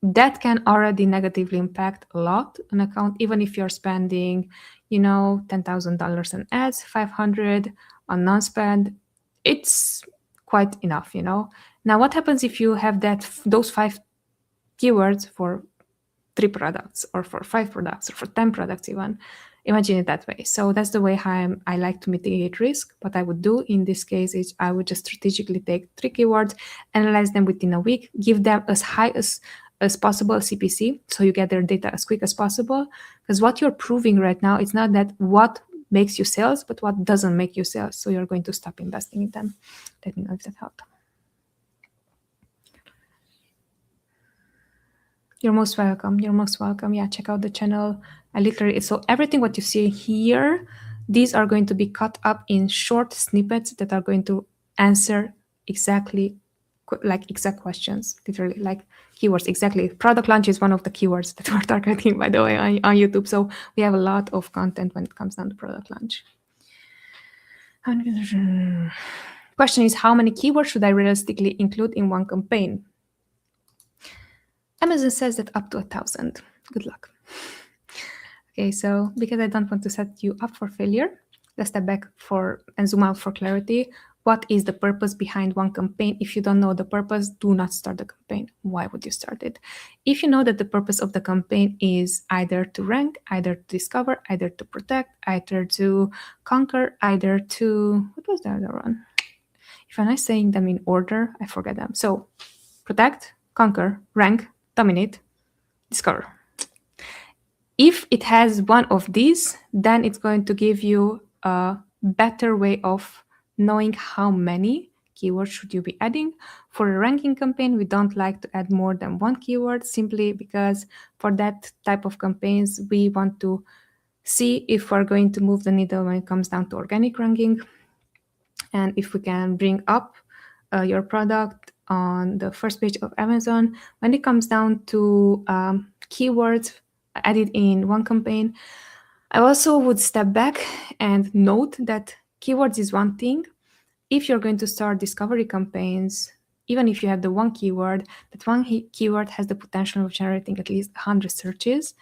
that can already negatively impact a lot an account, even if you're spending, $10,000 on ads, 500 on non-spend. It's quite enough, Now, what happens if you have those 5 keywords for 3 products or for 5 products or for 10 products even? Imagine it that way. So that's the way how I like to mitigate risk. What I would do in this case is I would just strategically take 3 keywords, analyze them within a week, give them as high as possible CPC, so you get their data as quick as possible. Because what you're proving right now, it's not that what makes you sales, but what doesn't make you sales. So you're going to stop investing in them. Let me know if that helped. You're most welcome. You're most welcome. Yeah, check out the channel. So everything what you see here, these are going to be cut up in short snippets that are going to answer exactly exact questions, literally like keywords. Exactly. Product launch is one of the keywords that we're targeting, by the way, on YouTube. So we have a lot of content when it comes down to product launch. Question is, how many keywords should I realistically include in one campaign? Amazon says that up to 1,000. Good luck. Okay, so because I don't want to set you up for failure, let's step back and zoom out for clarity. What is the purpose behind one campaign? If you don't know the purpose, do not start the campaign. Why would you start it? If you know that the purpose of the campaign is either to rank, either to discover, either to protect, either to conquer, either to... What was the other one? If I'm not saying them in order, I forget them. So protect, conquer, rank, dominate, discover. If it has one of these, then it's going to give you a better way of knowing how many keywords should you be adding. For a ranking campaign, we don't like to add more than 1 keyword, simply because for that type of campaigns, we want to see if we're going to move the needle when it comes down to organic ranking, and if we can bring up your product on the first page of Amazon. When it comes down to keywords added in one campaign, I also would step back and note that keywords is one thing. If you're going to start discovery campaigns, even if you have the one keyword, that one keyword has the potential of generating at least 100 searches.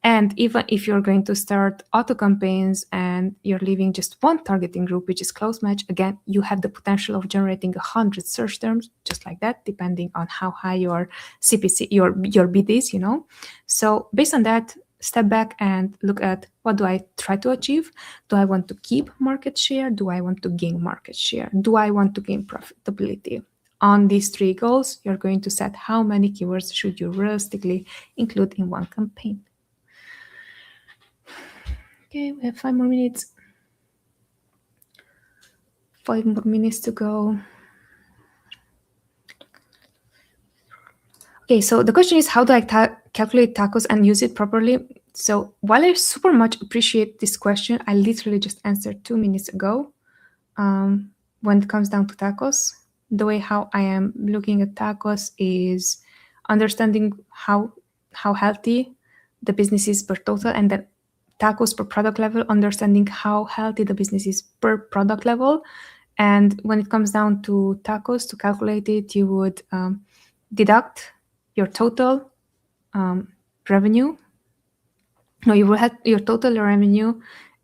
And even if you're going to start auto campaigns and you're leaving just one targeting group, which is close match, again, you have the potential of generating 100 search terms, just like that, depending on how high your CPC, your bid is, So based on that, step back and look at, what do I try to achieve? Do I want to keep market share? Do I want to gain market share? Do I want to gain profitability? On these 3 goals, you're going to set how many keywords should you realistically include in one campaign. Okay, we have 5 more minutes. 5 more minutes to go. Okay, so the question is, how do I calculate tacos and use it properly? So while I super much appreciate this question, I literally just answered 2 minutes ago. When it comes down to tacos, the way how I am looking at tacos is understanding how healthy the business is per total, and then tacos per product level, understanding how healthy the business is per product level. And when it comes down to tacos, to calculate it, you would deduct your total revenue. No, you will have your total revenue,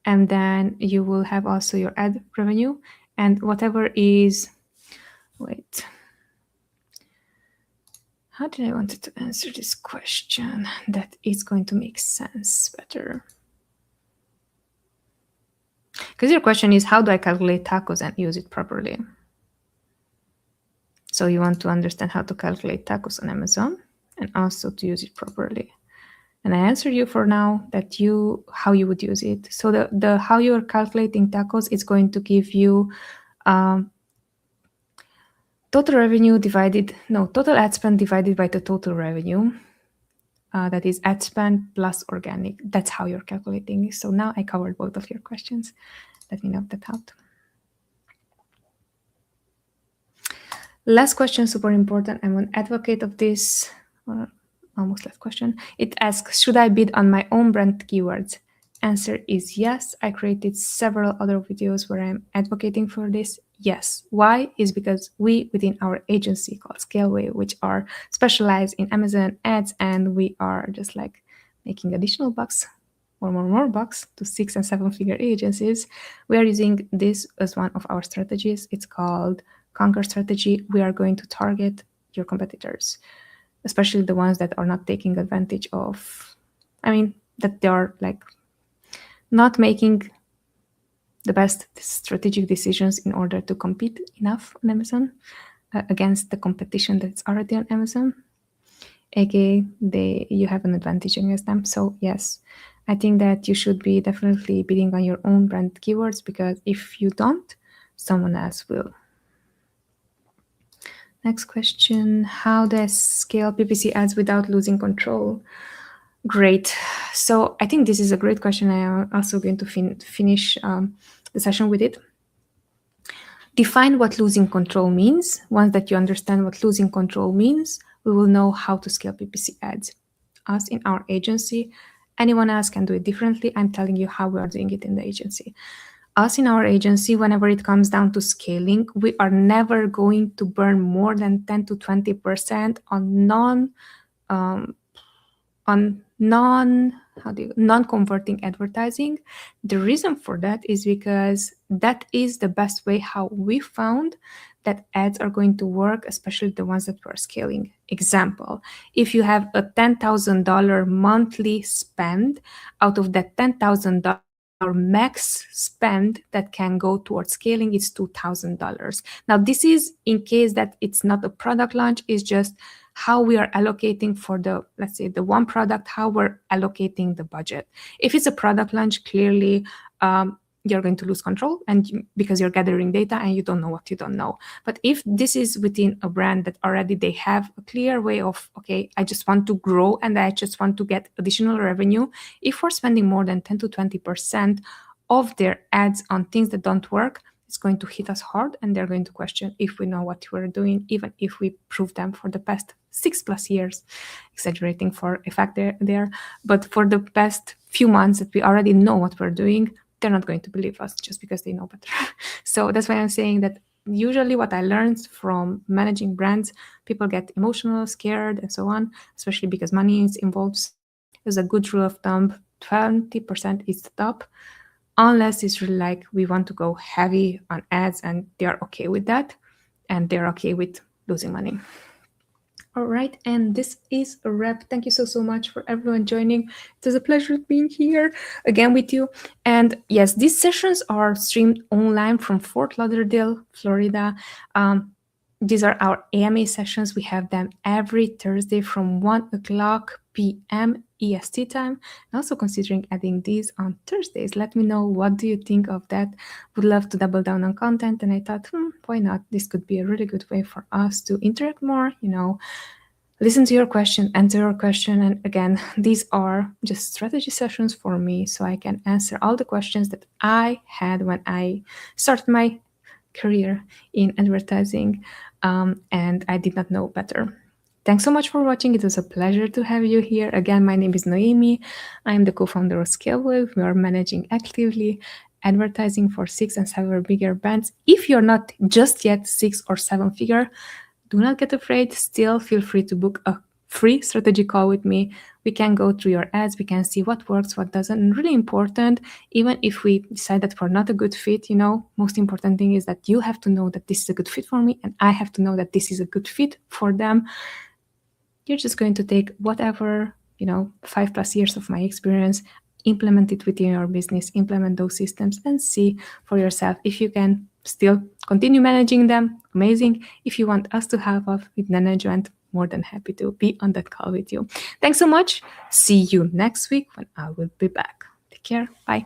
and then you will have also your ad revenue, and whatever is, wait, how did I want to answer this question that is going to make sense better? Because your question is, how do I calculate tacos and use it properly? So you want to understand how to calculate tacos on Amazon and also to use it properly. And I answer you for now that how you would use it. So the how you're calculating tacos is going to give you total revenue total ad spend divided by the total revenue. That is ad spend plus organic. That's how you're calculating. So now I covered both of your questions. Let me note that out. Last question, super important. I'm an advocate of this. Almost last question. It asks, should I bid on my own brand keywords? Answer is yes. I created several other videos where I'm advocating for this. Yes. Why? Is because we within our agency called Scaleway, which are specialized in Amazon ads, and we are just like making additional bucks or more bucks to 6- and 7-figure agencies. We are using this as one of our strategies. It's called Conquer strategy. We are going to target your competitors, especially the ones that are not taking advantage of, that they are like not making the best strategic decisions in order to compete enough on Amazon against the competition that's already on Amazon. aka you have an advantage against them. So yes, I think that you should be definitely bidding on your own brand keywords, because if you don't, someone else will. Next question, how do I scale PPC ads without losing control? Great. So I think this is a great question. I am also going to finish the session with it. Define what losing control means. Once that you understand what losing control means, we will know how to scale PPC ads. Us in our agency, anyone else can do it differently. I'm telling you how we are doing it in the agency. Us in our agency, whenever it comes down to scaling, we are never going to burn more than 10 to 20% on non-converting advertising. The reason for that is because that is the best way how we found that ads are going to work, especially the ones that we're scaling. Example, if you have a $10,000 monthly spend, out of that $10,000, our max spend that can go towards scaling is $2,000. Now, this is in case that it's not a product launch, it's just how we are allocating for the, let's say, the one product, how we're allocating the budget. If it's a product launch, clearly you're going to lose control, and because you're gathering data and you don't know what you don't know. But if this is within a brand that already they have a clear way of, okay, I just want to grow and I just want to get additional revenue, if we're spending more than 10 to 20% of their ads on things that don't work, it's going to hit us hard, and they're going to question if we know what we're doing, even if we prove them for the past 6+ years, exaggerating for a fact there, but for the past few months that we already know what we're doing, they're not going to believe us just because they know better. So that's why I'm saying that usually what I learned from managing brands, people get emotional, scared, and so on, especially because money is involved. There's a good rule of thumb, 20% is the top, unless it's really like we want to go heavy on ads and they are okay with that, and they're okay with losing money. All right, and this is a wrap. Thank you so much for everyone joining. It was a pleasure being here again with you. And yes, these sessions are streamed online from Fort Lauderdale, Florida. These are our AMA sessions. We have them every Thursday from 1:00 p.m. EST time. And also considering adding these on Thursdays. Let me know, what do you think of that? Would love to double down on content. And I thought, why not? This could be a really good way for us to interact more, listen to your question, answer your question. And again, these are just strategy sessions for me, so I can answer all the questions that I had when I started my career in advertising, and I did not know better. Thanks so much for watching. It was a pleasure to have you here. Again, my name is Noemi. I'm the co-founder of Scaleway. We are managing actively advertising for 6- and 7-figure brands. If you're not just yet 6- or 7-figure, do not get afraid. Still feel free to book a free strategy call with me. We can go through your ads, we can see what works, what doesn't. And really important, even if we decide that we're not a good fit, most important thing is that you have to know that this is a good fit for me, and I have to know that this is a good fit for them. You're just going to take whatever, 5+ years of my experience, implement it within your business, implement those systems, and see for yourself if you can still continue managing them. Amazing. If you want us to help out with management, more than happy to be on that call with you. Thanks so much. See you next week when I will be back. Take care. Bye.